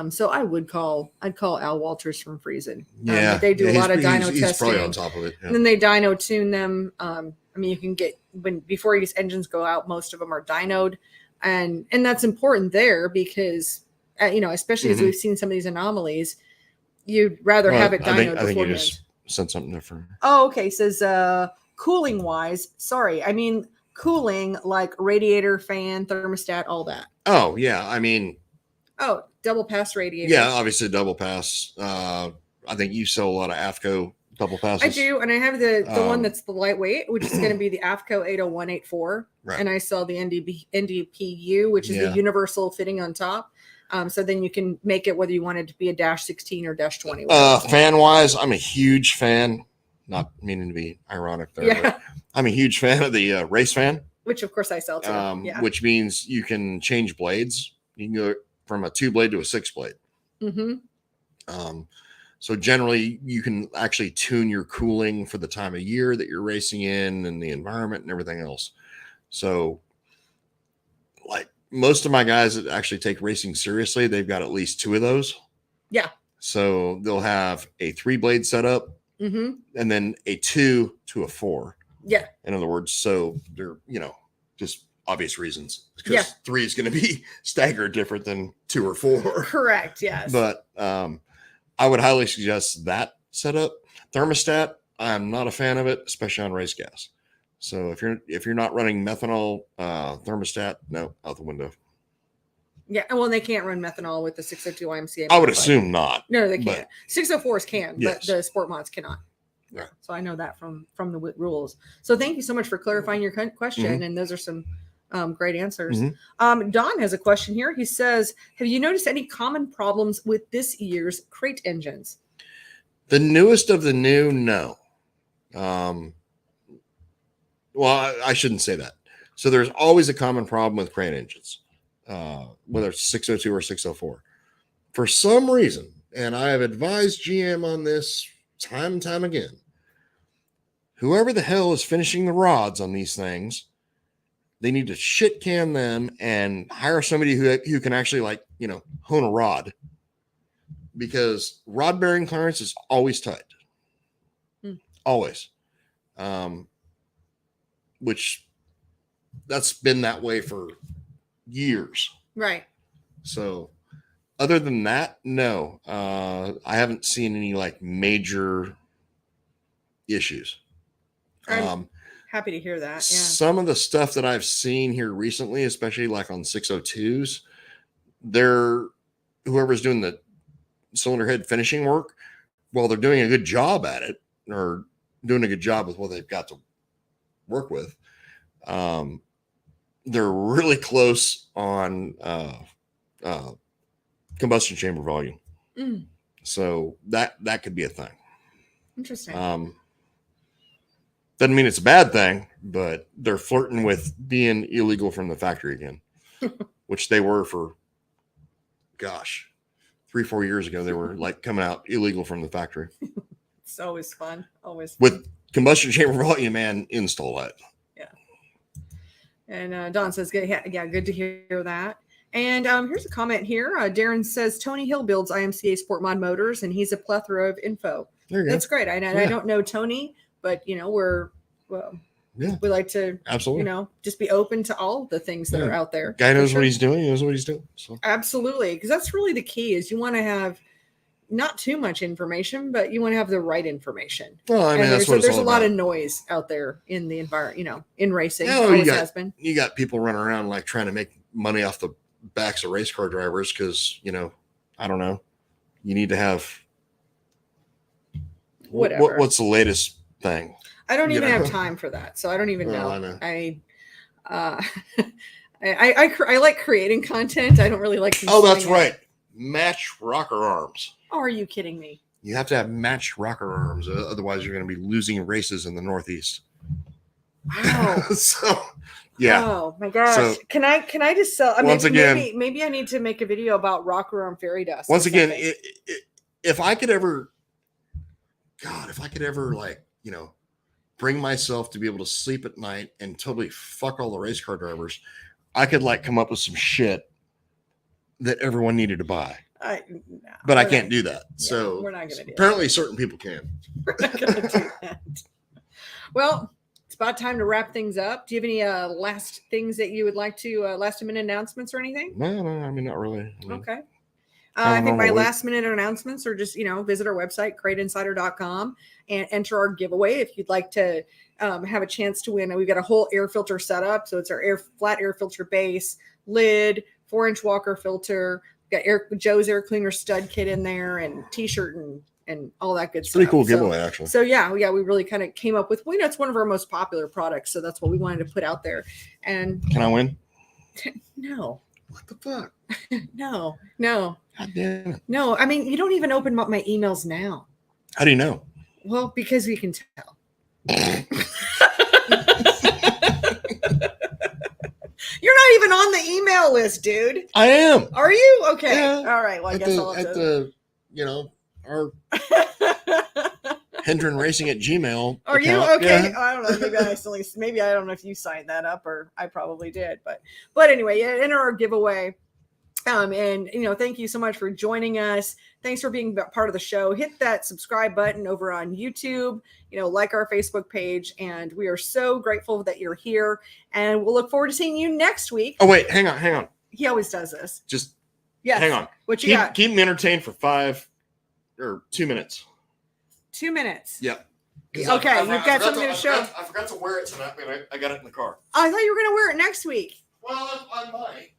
So I'd call Al Walters from Friesen. Yeah, They do a lot of dyno he's testing. probably on top of it. Yeah. And then they dyno tune them. I mean, you can get before these engines go out, most of them are dynoed, and that's important there because especially as we've seen some of these anomalies, you'd rather have it dynoed I think you beforehand. just said something different. Oh, okay. Says cooling wise. Sorry, I mean cooling like radiator, fan, thermostat, all that. Oh yeah, I mean. Oh, double pass radiator. Yeah, obviously double pass. I think you sell a lot of AFCO double passes. I do, and I have the one that's the lightweight, which is going to be the AFCO 80184, right. And I sell the NDPU, which is the universal fitting on top. So then you can make it whether you want it to be a -16 or -20. Fan wise, I'm a huge fan. Not meaning to be ironic there. Yeah. I'm a huge fan of the race fan, which of course I sell too. Which means you can change blades. You can go from a 2-blade to a 6-blade. So generally you can actually tune your cooling for the time of year that you're racing in and the environment and everything else. So like most of my guys that actually take racing seriously, they've got at least 2 of those. Yeah. So they'll have a 3-blade setup and then a 2 to a 4. Yeah. In other words, so they're, just obvious reasons because 3 is going to be staggered different than 2 or 4. Correct. Yes. But I would highly suggest that setup. Thermostat, I'm not a fan of it, especially on race gas. So if you're not running methanol thermostat, no, out the window. Yeah, well, they can't run methanol with the 602 IMCA. I would assume not. No, they can't. 604s can, yes. But the sport mods cannot. Right. So I know that from the rules. So thank you so much for clarifying your question, and those are some great answers. Don has a question here. He says, have you noticed any common problems with this year's crate engines? The newest of the new, no. Well, I shouldn't say that. So there's always a common problem with crate engines, whether it's 602 or 604. For some reason, and I have advised GM on this time and time again, whoever the hell is finishing the rods on these things, they need to shit can them and hire somebody who can actually hone a rod, because rod bearing clearance is always tight. Always. Which that's been that way for years. Right. So other than that, no, I haven't seen any major issues. I'm happy to hear that. Yeah. Some of the stuff that I've seen here recently, especially on 602s, whoever's doing the cylinder head finishing work, while they're doing a good job at it or doing a good job with what they've got to work with, they're really close on combustion chamber volume. So that could be a thing. Interesting. Doesn't mean it's a bad thing, but they're flirting with being illegal from the factory again, which they were for, 3-4 years ago. They were coming out illegal from the factory. It's always fun. Always fun. With combustion chamber volume and install that. Yeah. And Don says, yeah, good to hear that. And here's a comment here. Darren says, Tony Hill builds IMCA Sport Mod motors, and he's a plethora of info. That's great. I don't know Tony, but we like to absolutely just be open to all the things that are out there. Guy knows what he's doing. He knows what he's doing. So. Absolutely, because that's really the key. Is you want to have not too much information, but you want to have the right information. Well, I mean, that's what there's a lot of noise out there in the environment. In racing, has been. You got people running around trying to make money off the backs of race car drivers because I don't know. You need to have whatever. What's the latest thing? I don't even have time for that, so I don't even know. I know. I like creating content. I don't really like. Oh, that's right. Match rocker arms. Oh, are you kidding me? You have to have matched rocker arms, otherwise you're going to be losing races in the Northeast. Wow. So, yeah. Oh my gosh. So, can I just sell? Maybe I need to make a video about rocker arm fairy dust. Once again, if I could ever, bring myself to be able to sleep at night and totally fuck all the race car drivers, I could come up with some shit that everyone needed to buy. but I can't do that. So we're not going to do apparently certain people can. We're not going to do that. Well, it's about time to wrap things up. Do you have any last things that you would like to, last minute announcements or anything? No, I mean, not really. I mean, Okay. I think my last minute announcements are just, visit our website, CrateInsider.com, and enter our giveaway if you'd like to have a chance to win. We've got a whole air filter setup. So it's our flat air filter base, lid, 4-inch Walker filter. We've got Joe's air cleaner stud kit in there, and t-shirt and all that good stuff. Pretty cool giveaway, actually. So yeah, we really kind of came up with, it's one of our most popular products. So that's what we wanted to put out there. And can I win? No. What the fuck? No. God damn it. No, I mean, you don't even open up my emails now. How do you know? Well, because we can tell. You're not even on the email list, dude. I am. Are you? Okay. Yeah. All right. Well, I guess I'll have to. Our Hendren Racing at Gmail. Are you account. okay? Yeah. I don't know. Maybe I don't know if you signed that up, or I probably did. But anyway, enter our giveaway. And thank you so much for joining us. Thanks for being part of the show. Hit that subscribe button over on YouTube, like our Facebook page. And we are so grateful that you're here. And we'll look forward to seeing you next week. Oh, wait, hang on. He always does this. Just yes. Hang on. What you got? Keep me entertained for 2 minutes. 2 minutes. Yep. Okay, you've got something to show. I forgot to wear it tonight, but I got it in the car. I thought you were going to wear it next week. Well, I might.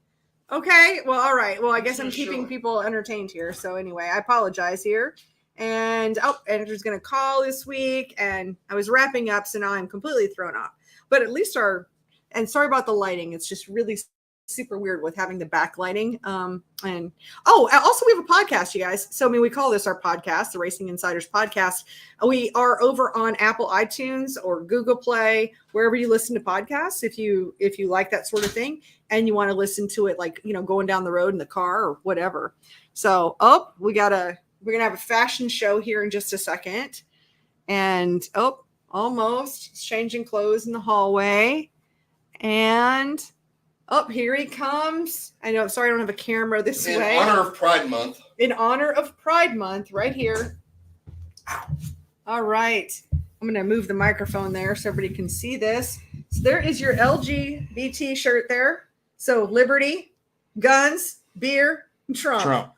Okay. Well, all right. Well, I guess I'm Sure. keeping people entertained here. So anyway, I apologize here. And Andrew's going to call this week, and I was wrapping up, so now I'm completely thrown off. But at least and sorry about the lighting. It's just really super weird with having the backlighting. And also we have a podcast, you guys. So we call this our podcast, the Racing Insiders Podcast. We are over on Apple iTunes or Google Play, wherever you listen to podcasts. If you like that sort of thing, and you want to listen to it, like going down the road in the car or whatever. So we're gonna have a fashion show here in just a second, and almost it's changing clothes in the hallway, and. Here he comes. I know. Sorry, I don't have a camera this way. In honor of Pride Month. In honor of Pride Month, right here. All right. I'm going to move the microphone there so everybody can see this. So there is your LGBT shirt there. So liberty, guns, beer, and Trump.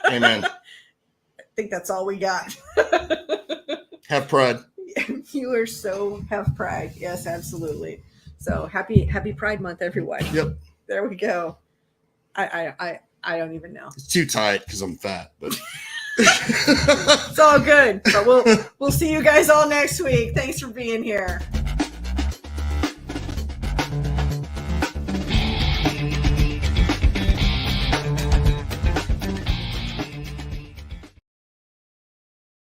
Amen. I think that's all we got. Have pride. You are have pride. Yes, absolutely. So happy Pride Month, everyone. Yep. There we go. I don't even know. It's too tight because I'm fat, but it's all good. But we'll see you guys all next week. Thanks for being here.